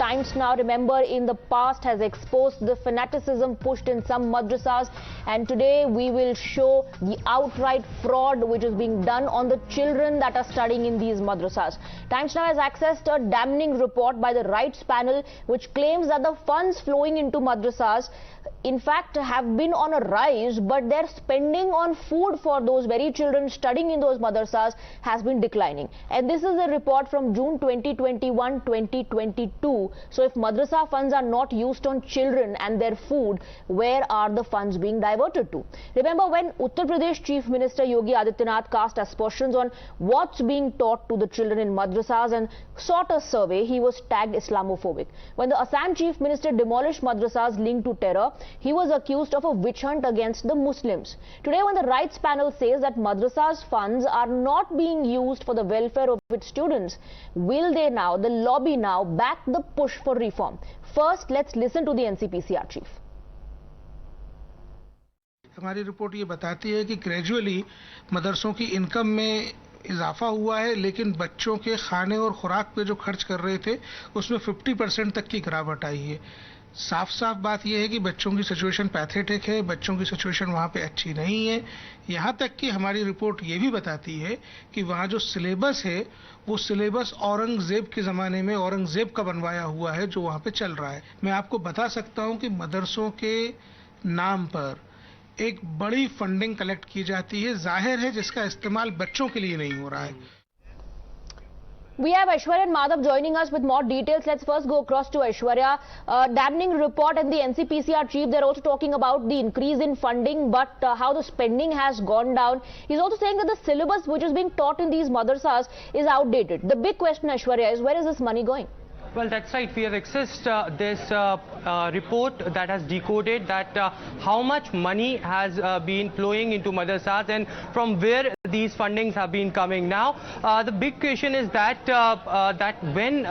Times Now, remember, in the past has exposed the fanaticism pushed in some madrasas, and today we will show the outright fraud which is being done on the children that are studying in these madrasas. Times Now has accessed a damning report by the rights panel which claims that the funds flowing into madrasas in fact have been on a rise, but their spending on food for those very children studying in those madrasas has been declining. And this is a report from June 2021-2022. So if madrasa funds are not used on children and their food, where are the funds being diverted to? Remember, when Uttar Pradesh Chief Minister Yogi Adityanath cast aspersions on what's being taught to the children in madrasas and sought a survey, he was tagged Islamophobic. When the Assam Chief Minister demolished madrasas linked to terror, he was accused of a witch hunt against the Muslims. Today, when the rights panel says that madrasas funds are not being used for the welfare of its students, will they now, the lobby now, back the push for reform? First, let's listen to the NCPCR chief. हमारी report ये बताती है कि gradually मदरसों की income में इजाफा हुआ है, लेकिन बच्चों के खाने और खुराक पे जो खर्च कर रहे थे उसमें 50% तक की गिरावट आई है। साफ साफ बात यह है कि बच्चों की सिचुएशन पैथेटिक है, बच्चों की सिचुएशन वहाँ पे अच्छी नहीं है। यहाँ तक कि हमारी रिपोर्ट ये भी बताती है कि वहाँ जो सिलेबस है वो सिलेबस औरंगजेब के ज़माने में औरंगजेब का बनवाया हुआ है जो वहाँ पे चल रहा है। मैं आपको बता सकता हूँ कि मदरसों के नाम पर एक बड़ी फंडिंग कलेक्ट की जाती है, जाहिर है जिसका इस्तेमाल बच्चों के लिए नहीं हो रहा है। We have Aishwarya and Madhav joining us with more details. Let's first go across to Aishwarya. Damning report and the NCPCR chief, they're also talking about the increase in funding, but how the spending has gone down. He's also saying that the syllabus which is being taught in these madrasas is outdated. The big question, Aishwarya, is where is this money going? Well, that's right. We have accessed this report that has decoded that how much money has been flowing into madrasas and from where these fundings have been coming. Now, the big question is that when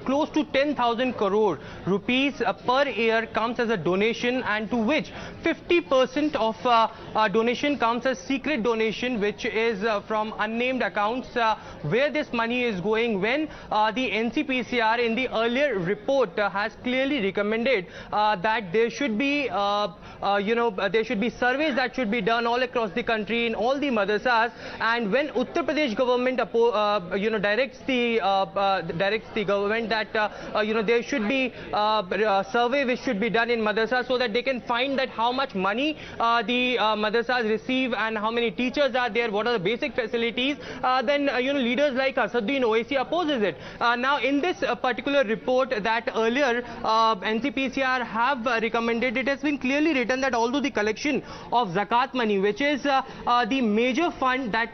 close to 10,000 crore rupees per year comes as a donation, and to which 50% of donation comes as secret donation, which is from unnamed accounts, where this money is going, when the NCPCR in the earlier report has clearly recommended that there should be there should be surveys that should be done all across the country in all the madrasas, and when Uttar Pradesh government directs the government that there should be survey which should be done in madrasas so that they can find that how much money the madrasas receive and how many teachers are there, what are the basic facilities, then leaders like Asaduddin Owaisi opposes it. Now in this particular report that earlier NCPCR have recommended, it has been clearly written that although the collection of zakat money, which is the major fund that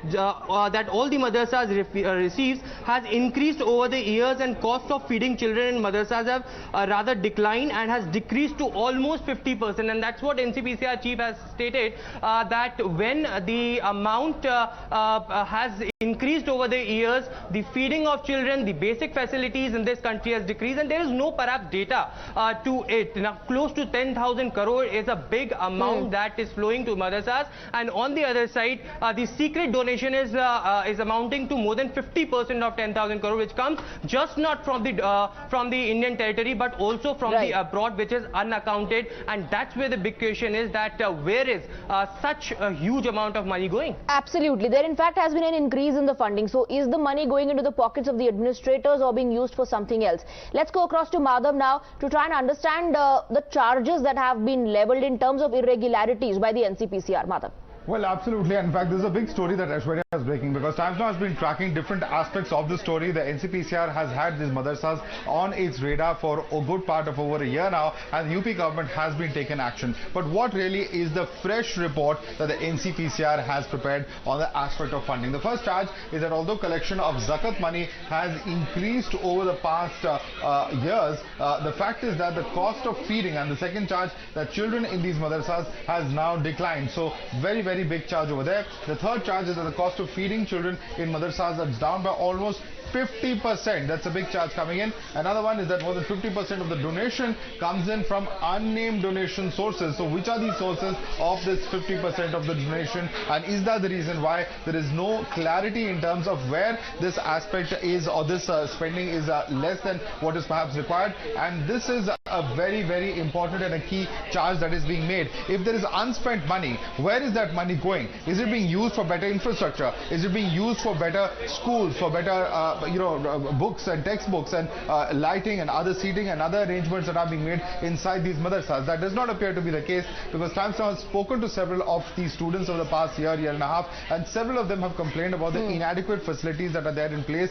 all the madrasas receives, has increased over the years, and cost of feeding children in madrasas have rather declined and has decreased to almost 50%, and that's what NCPCR chief has stated, that when the amount has increased over the years, the feeding of children, the basic facilities in this country has decreased, and there is no perhaps data to it. Now, close to 10,000 crore is a big amount that is flowing to madrasas, and on the other side, the secret donation is amounting to more than 50% of 10,000 crore, which comes just not from the Indian territory, but also from the abroad, which is unaccounted, and that's where the big question is, that where is such a huge amount of money going? Absolutely. There in fact has been an increase in the funding. So is the money going into the pockets of the administrators or being used for something else? Let's go across to Madhav now to try and understand the charges that have been leveled in terms of irregularities by the NCPCR. Madhav. Well, absolutely. In fact, this is a big story that Aishwarya is breaking, because Times Now has been tracking different aspects of the story. The NCPCR has had these madrasas on its radar for a good part of over a year now, and the UP government has been taking action. But what really is the fresh report that the NCPCR has prepared on the aspect of funding? The first charge is that although collection of zakat money has increased over the past years, the fact is that the cost of feeding, and the second charge, that children in these madrasas has now declined. So very, very big charge over there. The third charge is that the cost of feeding children in madrasas is down by almost 50%. That's a big charge coming in. Another one is that more than 50% of the donation comes in from unnamed donation sources. So which are these sources of this 50% of the donation, and is that the reason why there is no clarity in terms of where this aspect is, or this spending is less than what is perhaps required? And this is a very, very important and a key charge that is being made. If there is unspent money, where is that money going? Is it being used for better infrastructure? Is it being used for better schools, for better books and textbooks and lighting and other seating and other arrangements that are being made inside these madrasas? That does not appear to be the case, because Times Now has spoken to several of these students over the past year and a half, and several of them have complained about the inadequate facilities that are there in place.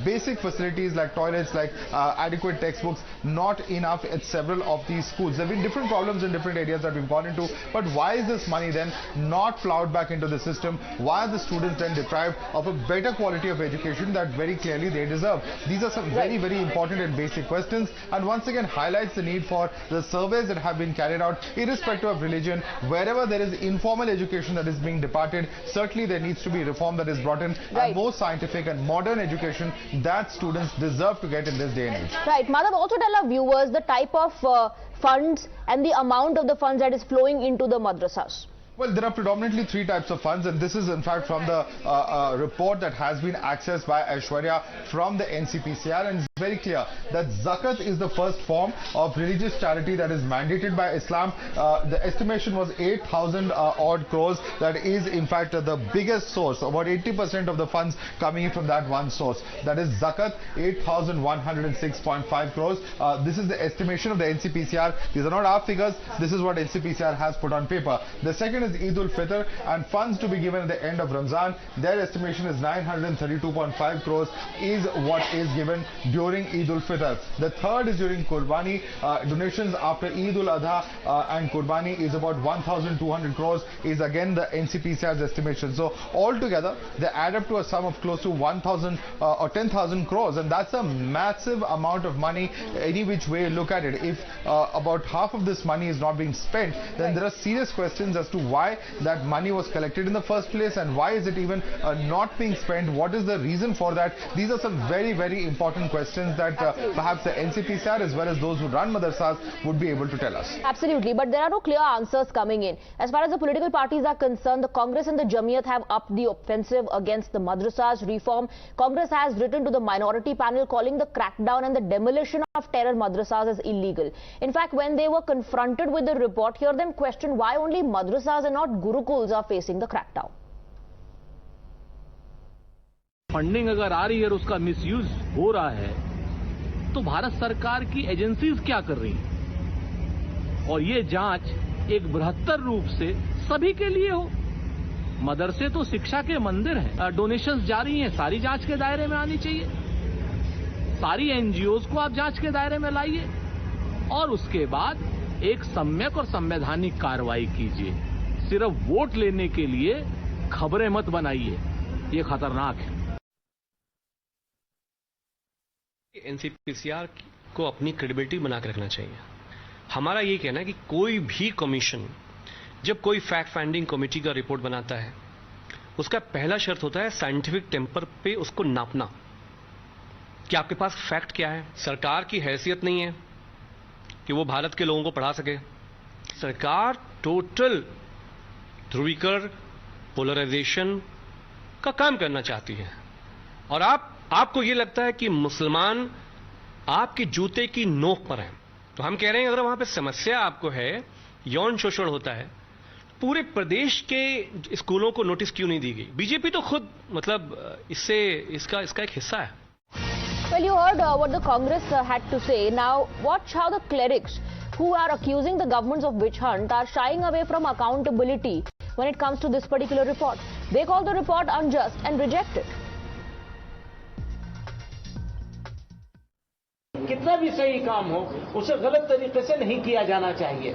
Basic facilities like toilets, like adequate textbooks, not enough at several of these schools. There have been different problems in different areas that we've gone into, but why is this money then not plowed back into the system? Why are the students then deprived of a better quality of education that very clearly they deserve? These are some very, very important and basic questions, and once again highlights the need for the surveys that have been carried out, irrespective of religion. Wherever there is informal education that is being departed, certainly there needs to be reform that is brought in, and more scientific and modern education that students deserve to get in this day and age. Right. Madhav, also tell our viewers the type of funds and the amount of the funds that is flowing into the madrasas. Well, there are predominantly three types of funds, and this is in fact from the report that has been accessed by Aishwarya from the NCPCR, and it's very clear that zakat is the first form of religious charity that is mandated by Islam. The estimation was 8,000 odd crores. That is in fact the biggest source, about 80% of the funds coming in from that one source. That is zakat, 8,106.5 crores. This is the estimation of the NCPCR. These are not our figures. This is what NCPCR has put on paper. The second is Eid ul-Fitr, and funds to be given at the end of Ramzan. Their estimation is 932.5 crores is what is given during Eid ul-Fitr. The third is during Qurbani. Donations after Eid ul-Adha and Qurbani is about 1,200 crores is again the NCPCR's estimation. So altogether they add up to a sum of close to 1,000 or 10,000 crores, and that's a massive amount of money any which way you look at it. If about half of this money is not being spent, then there are serious questions as to why that money was collected in the first place, and why is it even not being spent? What is the reason for that? These are some very, very important questions that perhaps the NCPCR as well as those who run madrasas would be able to tell us. Absolutely, but there are no clear answers coming in. As far as the political parties are concerned, the Congress and the Jamiyat have upped the offensive against the madrasas reform. Congress has written to the minority panel calling the crackdown and the demolition of terror madrasas as illegal. In fact, when they were confronted with the report, hear them question why only madrasas and not gurukuls are facing the crackdown. Funding अगर आ रही है और उसका misuse हो रहा है, तो भारत सरकार की एजेंसीज क्या कर रही हैं? और ये जांच एक बृहत्तर रूप से सभी के लिए हो। मदरसे तो शिक्षा के मंदिर हैं, डोनेशंस जारी हैं, सारी जांच के दायरे में आनी चाहिए। सारी एनजीओज को आप जांच के दायरे में लाइए और उसके बाद एक सम्यक और संवैधानिक कार्रवाई कीजिए। सिर्फ वोट लेने के लिए खबरें मत बनाइए, ये खतरनाक है। एनसीपीसीआर को अपनी क्रेडिबिलिटी बना के रखना चाहिए। हमारा ये कहना है कि कोई भी कमीशन जब कोई फैक्ट फाइंडिंग कमेटी का रिपोर्ट बनाता है, उसका पहला शर्त होता है साइंटिफिक टेम्पर पे उसको नापना कि आपके पास फैक्ट क्या है। सरकार की हैसियत नहीं है कि वो भारत के लोगों को पढ़ा सके। सरकार टोटल ध्रुवीकरण, पोलराइजेशन का काम करना चाहती है, और आपको ये लगता है कि मुसलमान आपके जूते की नोक पर हैं। तो हम कह रहे हैं अगर वहां पे समस्या आपको है, यौन शोषण होता है, पूरे प्रदेश के स्कूलों को नोटिस क्यों नहीं दी गई? बीजेपी तो खुद इसका एक हिस्सा है। Well, you heard what the Congress had to say. Now, watch how the clerics who are accusing the governments of witch hunt are shying away from accountability when it comes to this particular report. They call the report unjust and reject it. कितना भी सही काम हो, उसे गलत तरीके से नहीं किया जाना चाहिए।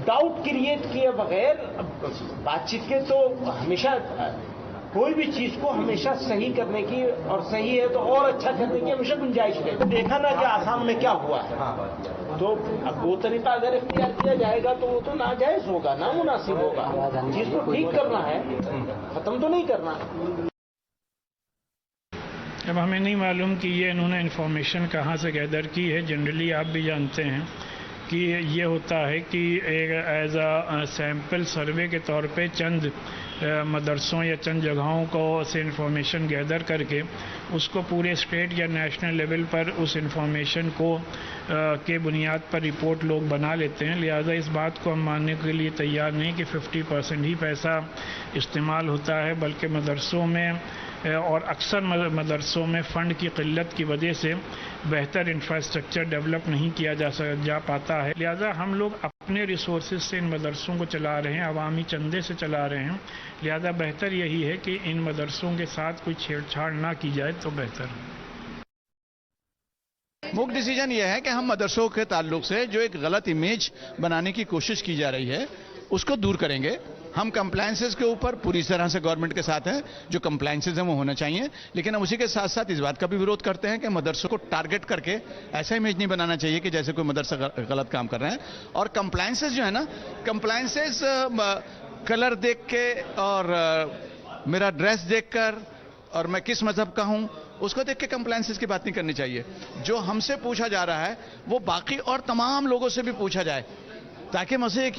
डाउट क्रिएट किए बगैर बातचीत के तो हमेशा कोई भी चीज को हमेशा सही करने की, और सही है तो और अच्छा करने की हमेशा गुंजाइश है। देखा ना कि आसाम में क्या हुआ है, तो अब वो तरीका अगर इख्तियार किया जाएगा तो वो तो नाजायज होगा, नामुनासिब होगा। चीज को ठीक करना है, खत्म तो नहीं करना। अब हमें नहीं मालूम कि ये इन्होंने इन्फॉर्मेशन कहाँ से गैदर की है। जनरली आप भी जानते हैं कि ये होता है कि एक एज अ सैम्पल सर्वे के तौर पे चंद मदरसों या चंद जगहों को से इन्फॉर्मेशन गैदर करके उसको पूरे स्टेट या नेशनल लेवल पर उस इन्फॉर्मेशन को के बुनियाद पर रिपोर्ट लोग बना लेते हैं। लिहाजा इस बात को हम मानने के लिए तैयार नहीं कि 50% ही पैसा इस्तेमाल होता है, बल्कि मदरसों में और अक्सर मदरसों में फ़ंड की क़िल्लत की वजह से बेहतर इंफ्रास्ट्रक्चर डेवलप नहीं किया जा पाता है। लिहाजा हम लोग अपने रिसोर्सेज से इन मदरसों को चला रहे हैं, अवामी चंदे से चला रहे हैं। लिहाजा बेहतर यही है कि इन मदरसों के साथ कोई छेड़छाड़ ना की जाए तो बेहतर है। मुख्य डिसीजन यह है कि हम मदरसों के ताल्लुक से जो एक गलत इमेज बनाने की कोशिश की जा रही है उसको दूर करेंगे। हम कंप्लायंसेस के ऊपर पूरी तरह से गवर्नमेंट के साथ हैं, जो कंप्लायंसेस हैं वो होना चाहिए, लेकिन हम उसी के साथ साथ इस बात का भी विरोध करते हैं कि मदरसों को टारगेट करके ऐसा इमेज नहीं बनाना चाहिए कि जैसे कोई मदरसा गलत काम कर रहे हैं। और कंप्लायंसेस जो है ना, कंप्लायंसेस कलर देख के और मेरा ड्रेस देखकर और मैं किस मजहब का हूं उसको देख के कंप्लायंसेस की बात नहीं करनी चाहिए। जो हमसे पूछा जा रहा है वो बाकी और तमाम लोगों से भी पूछा जाए, ताकि मुझे एक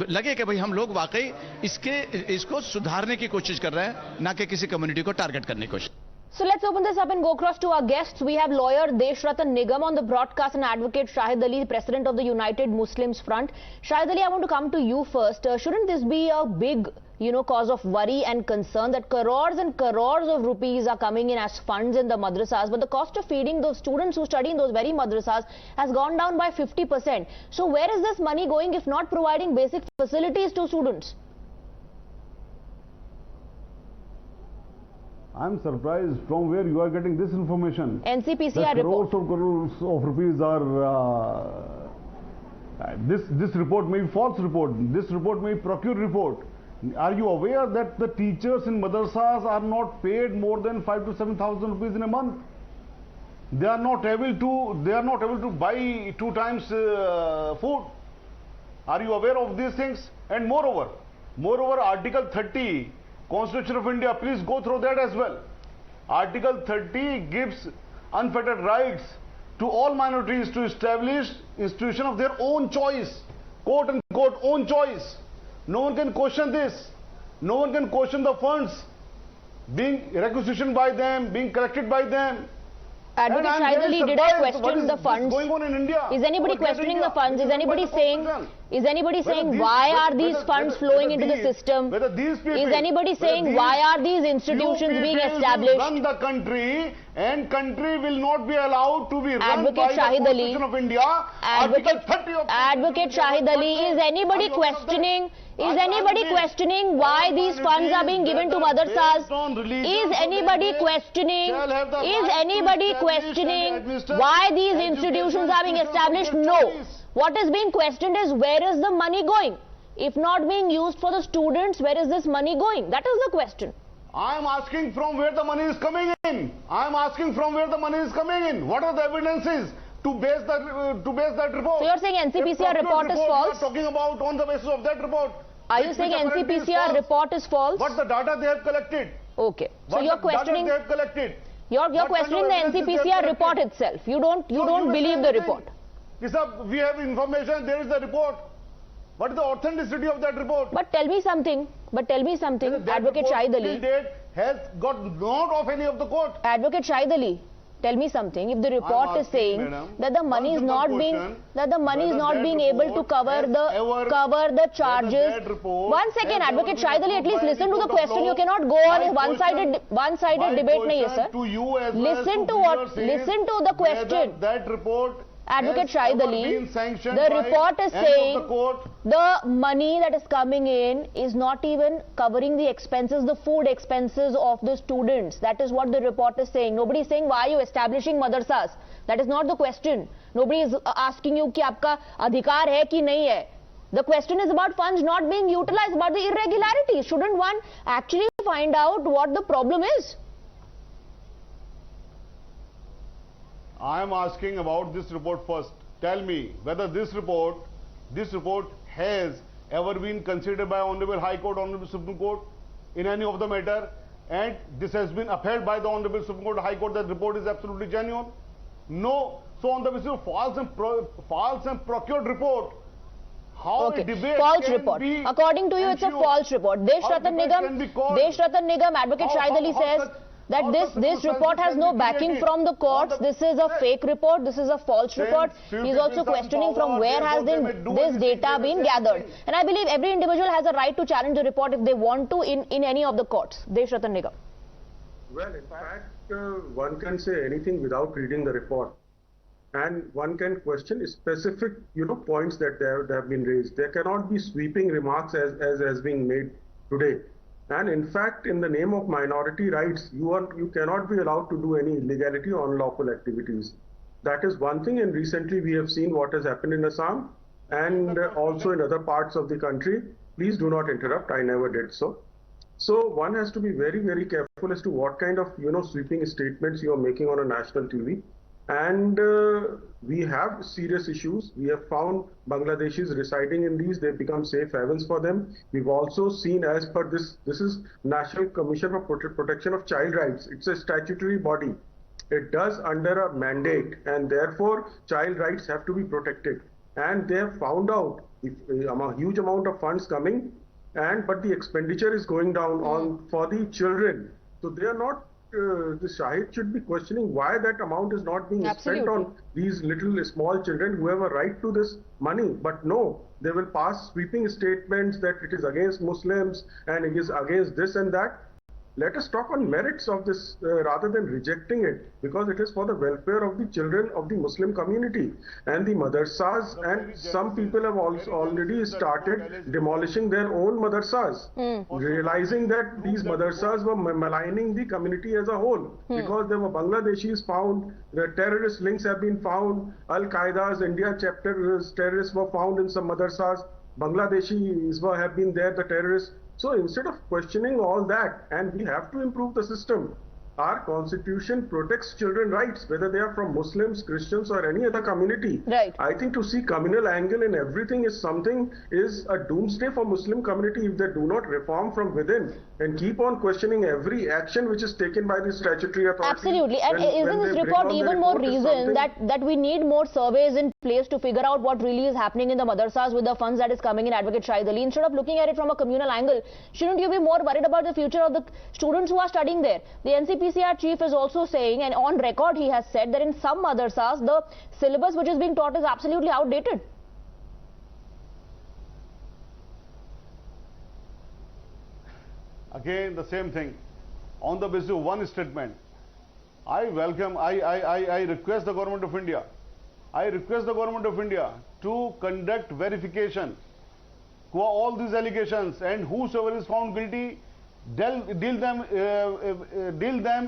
लगे कि भाई हम लोग वाकई इसको सुधारने की कोशिश कर रहे हैं, ना कि किसी कम्युनिटी को टारगेट करने की कोशिश। So let's open this up and go across to our guests. We have lawyer Deshratan Nigam on the broadcast and advocate Shahid Ali, president of the United Muslims Front. Shahid Ali, I want to come to you first. Shouldn't this be a big, cause of worry and concern that crores and crores of rupees are coming in as funds in the madrasas, but the cost of feeding those students who study in those very madrasas has gone down by 50%. So where is this money going if not providing basic facilities to students? I'm surprised from where you are getting this information. NCPCR report. Crores of rupees are. This report may be false report. This report may be procured report. Are you aware that the teachers in madrasas are not paid more than 5,000 to 7,000 rupees in a month? They are not able to buy 2 times food. Are you aware of these things? And moreover, Article 30. Constitution of India, please go through that as well. Article 30 gives unfettered rights to all minorities to establish institution of their own choice, quote unquote own choice. No one can question this. No one can question the funds being requisitioned by them, being collected by them. Advocate Shahid Ali, did I question the funds? Going on in India? Is anybody questioning the funds? Is anybody saying why are these funds flowing into the system? Is anybody saying why are these institutions being established? Run the country, and country will not be allowed to be run Advocate by the Shahid Ali, Constitution of India. Advocate Shahid Ali, is anybody questioning why these funds are being given to madrasas? Is anybody questioning why these institutions are being established? No. What is being questioned is where is the money going? If not being used for the students, where is this money going? That is the question. I am asking from where the money is coming in. What are the evidences to base that report? So you're saying NCPCR report is false? We are talking about on the basis of that report. Are you saying NCPCR report is false? What the data they have collected? Okay. So you're questioning. You're questioning the NCPCR report itself. You don't believe the report. We have information. There is the report. What is the authenticity of that report? But tell me something. Advocate Shahid Ali has got none of any of the court. Advocate Shahid Ali, tell me something. If the report is saying that the money is not being able to cover the charges. One second, Advocate Shahid Ali, at least listen to the question. You cannot go on a one-sided debate, nahi hai, sir. Listen to the question. That report. Advocate Shahid Ali, the report is saying the money that is coming in is not even covering the expenses, the food expenses of the students. That is what the report is saying. Nobody is saying why are you establishing madrasas. That is not the question. Nobody is asking you कि आपका अधिकार है कि नहीं है. The question is about funds not being utilized, about the irregularities. Shouldn't one actually find out what the problem is? I am asking about this report first. Tell me whether this report has ever been considered by Honorable High Court, Honorable Supreme Court in any of the matter. and this has been upheld by the Honorable Supreme Court, High Court, that report is absolutely genuine? No. So on the basis of false and procured report, how a debate false can report. be According to you, it's a ensured? false report. Desh How Ratan debate can be called? Nigam, Advocate Shahid Ali says that this report has no backing from the courts. This is a fake report. This is a false report. He's also questioning from where has this data been gathered. And I believe every individual has a right to challenge the report if they want to in any of the courts. Desh Ratan Nigam. Well, in fact, one can say anything without reading the report. And one can question specific, points that have been raised. There cannot be sweeping remarks as has been made today. And in fact, in the name of minority rights, you cannot be allowed to do any illegality or unlawful activities. That is one thing. And recently, we have seen what has happened in Assam and also in other parts of the country. Please do not interrupt. I never did so. So one has to be very, very careful as to what kind of, sweeping statements you are making on a national TV. And we have serious issues. We have found Bangladeshis residing in these. They've become safe havens for them. We've also seen, as per this is National Commission for Protection of Child Rights. It's a statutory body. It does under a mandate, and therefore child rights have to be protected. And they have found out a huge amount of funds coming, but the expenditure is going down for the children. So they are not. The Shahid should be questioning why that amount is not being spent on these little small children who have a right to this money. But no, they will pass sweeping statements that it is against Muslims and it is against this and that. Let us talk on merits of this rather than rejecting it, because it is for the welfare of the children of the Muslim community. And the madrasas, and some people have also already started demolishing their own madrasas, realizing that these madrasas were maligning the community as a whole, because there were Bangladeshis found, the terrorist links have been found, Al-Qaeda's India chapter terrorists were found in some madrasas, Bangladeshis have been there, the terrorists. So instead of questioning all that, and we have to improve the system, our constitution protects children's rights, whether they are from Muslims, Christians or any other community. Right. I think to see communal angle in everything is a doomsday for Muslim community if they do not reform from within and keep on questioning every action which is taken by the statutory authority. Absolutely. And isn't this report even more reason that we need more surveys in place to figure out what really is happening in the madrasas with the funds that is coming in, Advocate Shahid Ali? Instead of looking at it from a communal angle, shouldn't you be more worried about the future of the students who are studying there? The NCPCR chief is also saying, and on record he has said, that in some madrasas the syllabus which is being taught is absolutely outdated. Again, the same thing. On the basis of one statement, I request the Government of India. I request the Government of India to conduct verification for all these allegations, and whosoever is found guilty, deal them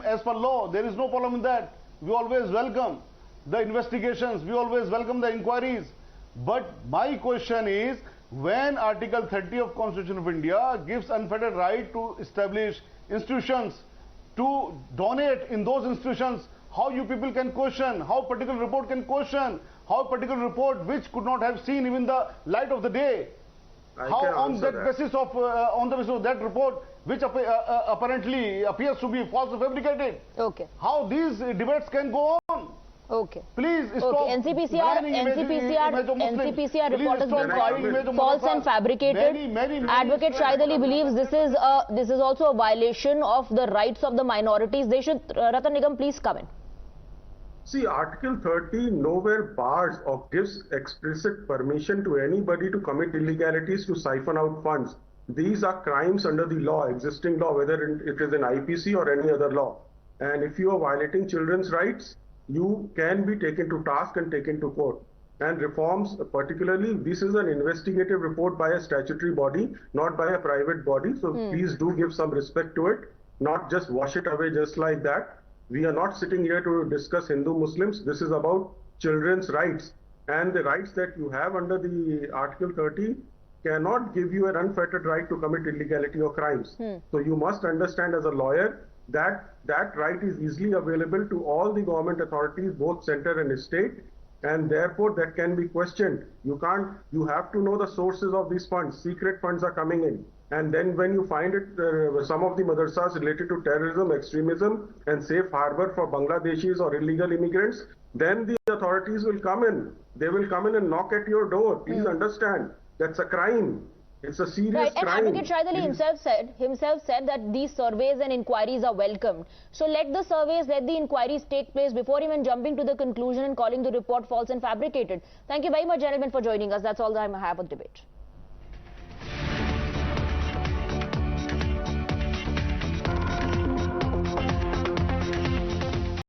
as per law. There is no problem in that. We always welcome the investigations. We always welcome the inquiries. But my question is, when Article 30 of Constitution of India gives unfettered right to establish institutions, to donate in those institutions, how you people can question, how particular report can question, how particular report which could not have seen even the light of the day, how on that basis of that report which apparently appears to be false or fabricated, how these debates can go on. Please stop. NCPCR report has been called false and fabricated. Advocate Shahid Ali believes this is also a violation of the rights of the minorities. They should, Ratan Nigam, please come in. See, Article 30 nowhere bars or gives explicit permission to anybody to commit illegalities to siphon out funds. These are crimes under the law, existing law, whether it is an IPC or any other law. And if you are violating children's rights, you can be taken to task and taken to court. And reforms, particularly, this is an investigative report by a statutory body, not by a private body. So please do give some respect to it, not just wash it away just like that. We are not sitting here to discuss Hindu-Muslims. This is about children's rights. And the rights that you have under the Article 30 cannot give you an unfettered right to commit illegality or crimes. So you must understand as a lawyer that that right is easily available to all the government authorities, both center and state, and therefore that can be questioned. You have to know the sources of these funds. Secret funds are coming in. And then when you find it, some of the madrasas related to terrorism, extremism, and safe harbor for Bangladeshis or illegal immigrants, then the authorities will come in. They will come in and knock at your door. Please understand, that's a crime. It's a serious crime. And Advocate Shahid Ali himself said that these surveys and inquiries are welcomed. So let the surveys, let the inquiries take place before even jumping to the conclusion and calling the report false and fabricated. Thank you very much, gentlemen, for joining us. That's all the time I have on debate.